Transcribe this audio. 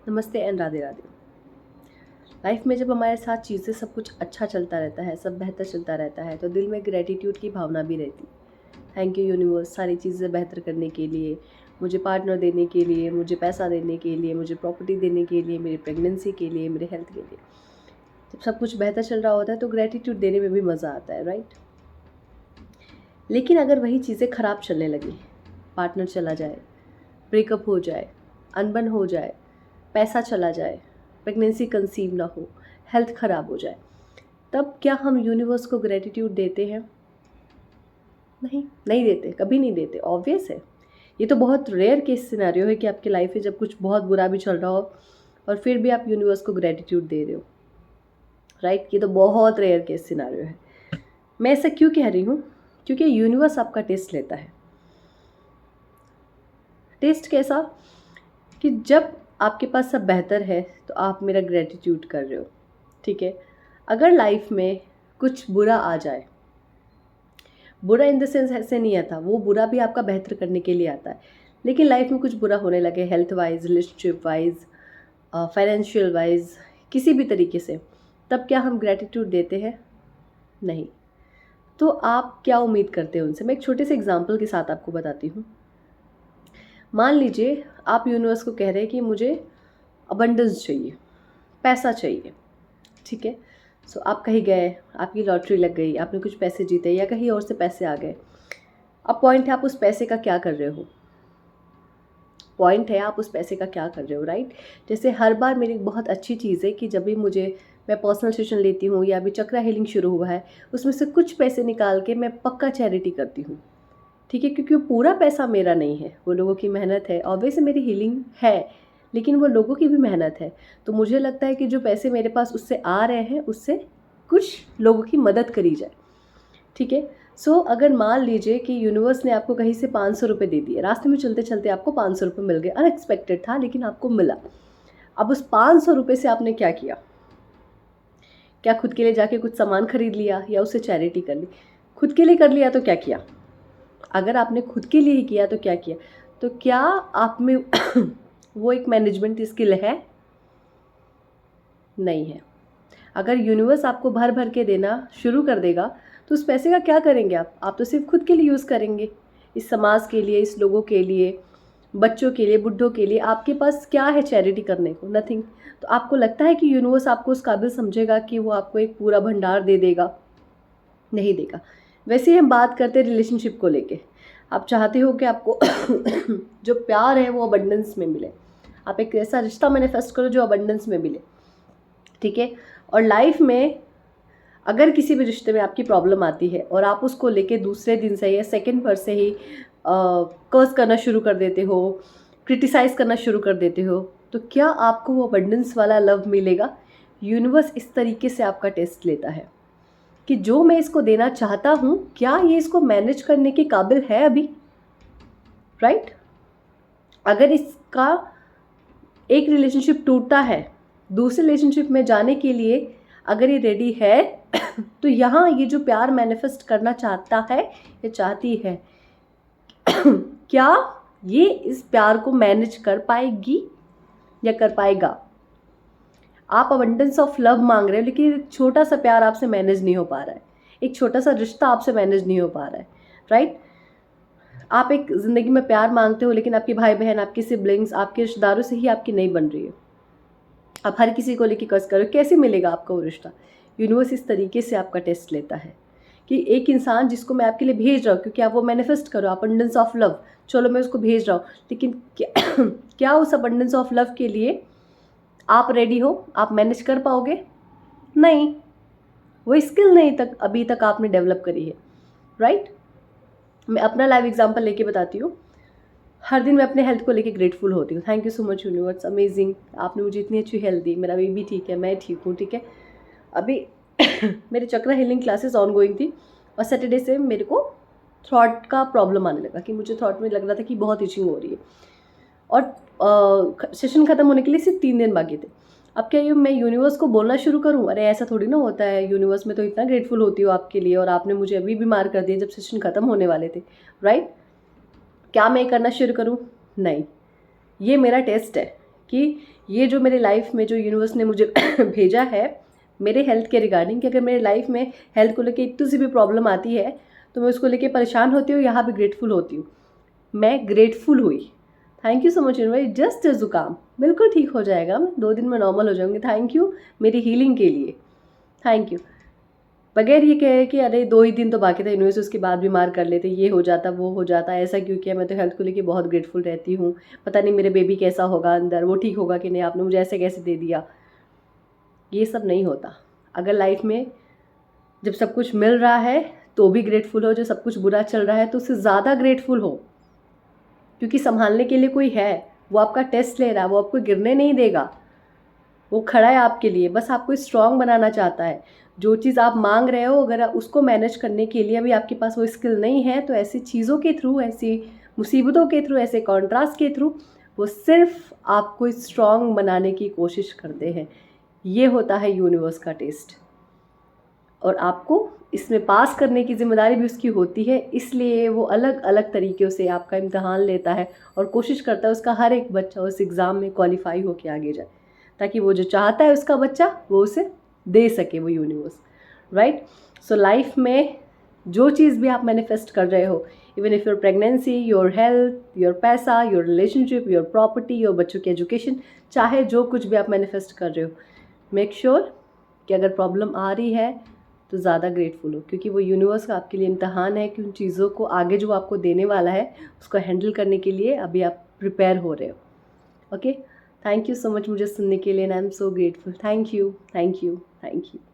नमस्ते and Radhe Radhe. Life में जब हमारे साथ चीज़ें सब कुछ अच्छा चलता रहता है, सब बेहतर चलता रहता है, तो दिल में ग्रेटिट्यूड की भावना भी रहती है। थैंक यू यूनिवर्स, सारी चीज़ें बेहतर करने के लिए, मुझे पार्टनर देने के लिए, मुझे पैसा देने के लिए, मुझे प्रॉपर्टी देने के लिए, मेरी प्रेगनेंसी के लिए, मेरे हेल्थ के लिए। जब सब कुछ बेहतर चल रहा होता है तो ग्रेटिट्यूड देने में भी मज़ा आता है, राइट। लेकिन अगर वही चीज़ें ख़राब चलने लगी, पार्टनर चला जाए, ब्रेकअप हो जाए, अनबन हो जाए, पैसा चला जाए, प्रेगनेंसी कंसीव ना हो, हेल्थ ख़राब हो जाए, तब क्या हम यूनिवर्स को ग्रेटिट्यूड देते हैं? नहीं, नहीं देते, कभी नहीं देते। ऑब्वियस है। ये तो बहुत रेयर केस सिनेरियो है कि आपकी लाइफ में जब कुछ बहुत बुरा भी चल रहा हो और फिर भी आप यूनिवर्स को ग्रेटिट्यूड दे रहे हो, राइट। ये तो बहुत रेयर केस सिनेरियो है। मैं ऐसा क्यों कह रही हूँ? क्योंकि यूनिवर्स आपका टेस्ट लेता है। टेस्ट कैसा? कि जब आपके पास सब बेहतर है तो आप मेरा ग्रेटिट्यूड कर रहे हो, ठीक है। अगर लाइफ में कुछ बुरा आ जाए, बुरा इन द सेंस ऐसे नहीं आता, वो बुरा भी आपका बेहतर करने के लिए आता है, लेकिन लाइफ में कुछ बुरा होने लगे, health wise, relationship wise, financial wise, किसी भी तरीके से, तब क्या हम ग्रेटिट्यूड देते हैं? नहीं। तो आप क्या उम्मीद करते हो उनसे? मैं एक छोटे से एग्जाम्पल के साथ आपको बताती हूँ। मान लीजिए आप यूनिवर्स को कह रहे हैं कि मुझे अबंडेंस चाहिए, पैसा चाहिए, ठीक है। सो आप कहीं गए, आपकी लॉटरी लग गई, आपने कुछ पैसे जीते या कहीं और से पैसे आ गए। अब पॉइंट है आप उस पैसे का क्या कर रहे हो। पॉइंट है आप उस पैसे का क्या कर रहे हो, राइट। जैसे हर बार मेरी बहुत अच्छी चीज़ है कि जब भी मैं पर्सनल सेशन लेती हूँ या अभी चक्रा हीलिंग शुरू हुआ है, उसमें से कुछ पैसे निकाल के मैं पक्का चैरिटी करती हूँ, ठीक है। क्योंकि वो पूरा पैसा मेरा नहीं है, वो लोगों की मेहनत है। ऑब्वियसली मेरी हीलिंग है, लेकिन वो लोगों की भी मेहनत है। तो मुझे लगता है कि जो पैसे मेरे पास उससे आ रहे हैं, उससे कुछ लोगों की मदद करी जाए, ठीक है। सो अगर मान लीजिए कि यूनिवर्स ने आपको कहीं से 500 रुपये दे दिए, रास्ते में चलते चलते आपको 500 रुपये मिल गए, अनएक्सपेक्टेड था लेकिन आपको मिला। अब उस 500 रुपये से आपने क्या किया? क्या खुद के लिए जाके कुछ सामान खरीद लिया या उससे चैरिटी कर ली? खुद के लिए कर लिया तो क्या किया? अगर आपने खुद के लिए ही किया तो क्या किया? तो क्या आप में वो एक मैनेजमेंट स्किल है? नहीं है। अगर यूनिवर्स आपको भर भर के देना शुरू कर देगा तो उस पैसे का क्या करेंगे आप तो सिर्फ खुद के लिए यूज़ करेंगे, इस समाज के लिए, इस लोगों के लिए, बच्चों के लिए, बुड्ढों के लिए। आपके पास क्या है चैरिटी करने को? नथिंग। तो आपको लगता है कि यूनिवर्स आपको उस काबिल समझेगा कि वो आपको एक पूरा भंडार दे देगा? नहीं देगा। वैसे ही हम बात करते हैं रिलेशनशिप को लेके। आप चाहते हो कि आपको जो प्यार है वो अबंडेंस में मिले, आप एक ऐसा रिश्ता मैनिफेस्ट करो जो अबंडेंस में मिले, ठीक है। और लाइफ में अगर किसी भी रिश्ते में आपकी प्रॉब्लम आती है और आप उसको लेके दूसरे दिन से या सेकंड पर से ही कर्स करना शुरू कर देते हो, क्रिटिसाइज़ करना शुरू कर देते हो, तो क्या आपको वो अबंडेंस वाला लव मिलेगा? यूनिवर्स इस तरीके से आपका टेस्ट लेता है कि जो मैं इसको देना चाहता हूँ, क्या ये इसको मैनेज करने के काबिल है अभी, राइट। अगर इसका एक रिलेशनशिप टूटता है, दूसरे रिलेशनशिप में जाने के लिए अगर ये रेडी है तो यहाँ ये जो प्यार मैनिफेस्ट करना चाहता है या चाहती है क्या ये इस प्यार को मैनेज कर पाएगी या कर पाएगा? आप अबंडेंस ऑफ लव मांग रहे हो लेकिन एक छोटा सा प्यार आपसे मैनेज नहीं हो पा रहा है, एक छोटा सा रिश्ता आपसे मैनेज नहीं हो पा रहा है, राइट। आप एक ज़िंदगी में प्यार मांगते हो लेकिन आपके भाई बहन, आपके सिबलिंग्स, आपके रिश्तेदारों से ही आपकी नहीं बन रही है। आप हर किसी को लेके कर्ज करो, कैसे मिलेगा आपका वो रिश्ता? यूनिवर्स इस तरीके से आपका टेस्ट लेता है कि एक इंसान जिसको मैं आपके लिए भेज रहा हूँ, क्योंकि आप वो मैनिफेस्ट करो अबंडेंस ऑफ लव, चलो मैं उसको भेज रहा हूँ, लेकिन क्या क्या उस अबंडेंस ऑफ लव के लिए आप रेडी हो? आप मैनेज कर पाओगे? नहीं। वो स्किल नहीं तक अभी तक आपने डेवलप करी है, राइट। मैं अपना लाइव एग्जांपल लेके बताती हूँ। हर दिन मैं अपने हेल्थ को लेके ग्रेटफुल होती हूँ। Thank you so much universe, amazing, आपने मुझे इतनी अच्छी हेल्थ दी, मेरा बेबी ठीक है, मैं ठीक हूँ, ठीक है। अभी मेरे चक्रा हीलिंग क्लासेस ऑन गोइंग थी और सैटरडे से मेरे को थ्रॉट का प्रॉब्लम आने लगा कि मुझे थ्रॉट में लग रहा था कि बहुत इचिंग हो रही है और सेशन ख़त्म होने के लिए सिर्फ 3 दिन बाकी थे। अब क्या ये मैं यूनिवर्स को बोलना शुरू करूँ? अरे ऐसा थोड़ी ना होता है, यूनिवर्स में तो इतना ग्रेटफुल होती हूँ आपके लिए और आपने मुझे अभी बीमार कर दिया जब सेशन ख़त्म होने वाले थे, राइट। क्या मैं करना शुरू करूँ? नहीं। ये मेरा टेस्ट है कि ये जो मेरे लाइफ में जो यूनिवर्स ने मुझे भेजा है मेरे हेल्थ के रिगार्डिंग, कि अगर मेरे लाइफ में हेल्थ को लेके इतनी सी भी प्रॉब्लम आती है तो मैं उसको लेके परेशान होती हूँ, यहाँ भी ग्रेटफुल होती हूँ। मैं ग्रेटफुल हुई। Thank you so much universe. Just ज़ुकाम बिल्कुल ठीक हो जाएगा, मैं 2 दिन में नॉर्मल हो जाऊँगी। थैंक यू मेरी हीलिंग के लिए, थैंक यू। बगैर ये कहे कि अरे 2 ही दिन तो बाकी था यूनिवर्स, उसके बाद बीमार कर लेते, ये हो जाता वो हो जाता, ऐसा क्यों किया। मैं तो हेल्थ को लेके बहुत ग्रेटफुल रहती हूँ। पता नहीं मेरे बेबी कैसा होगा अंदर, वो ठीक होगा कि नहीं, आपने मुझे ऐसे कैसे दे दिया। ये सब नहीं होता। अगर लाइफ में जब सब कुछ मिल रहा है तो भी ग्रेटफुल हो, जो सब कुछ बुरा चल रहा है तो उससे ज़्यादा ग्रेटफुल हो, क्योंकि संभालने के लिए कोई है। वो आपका टेस्ट ले रहा है, वो आपको गिरने नहीं देगा। वो खड़ा है आपके लिए, बस आपको स्ट्रांग बनाना चाहता है। जो चीज़ आप मांग रहे हो, अगर उसको मैनेज करने के लिए अभी आपके पास वो स्किल नहीं है, तो ऐसी चीज़ों के थ्रू, ऐसी मुसीबतों के थ्रू, ऐसे कॉन्ट्रास्ट के थ्रू वो सिर्फ आपको स्ट्रांग बनाने की कोशिश करते हैं। ये होता है यूनिवर्स का टेस्ट, और आपको इसमें पास करने की जिम्मेदारी भी उसकी होती है। इसलिए वो अलग अलग तरीक़ों से आपका इम्तहान लेता है और कोशिश करता है उसका हर एक बच्चा उस एग्ज़ाम में क्वालिफाई होकर आगे जाए, ताकि वो जो चाहता है उसका बच्चा वो उसे दे सके, वो यूनिवर्स, राइट। सो लाइफ में जो चीज़ भी आप मैनिफेस्ट कर रहे हो, even if your pregnancy, your health, your पैसा, your relationship, your property, your बच्चों की एजुकेशन, चाहे जो कुछ भी आप मैनिफेस्ट कर रहे हो, मेक श्योर कि अगर प्रॉब्लम आ रही है तो ज़्यादा ग्रेटफुल हो, क्योंकि वो यूनिवर्स का आपके लिए इम्तहान है कि उन चीज़ों को आगे जो आपको देने वाला है उसको हैंडल करने के लिए अभी आप प्रिपेयर हो रहे हो। Okay, thank you so much मुझे सुनने के लिए, and I am so grateful. Thank you, thank you, thank you.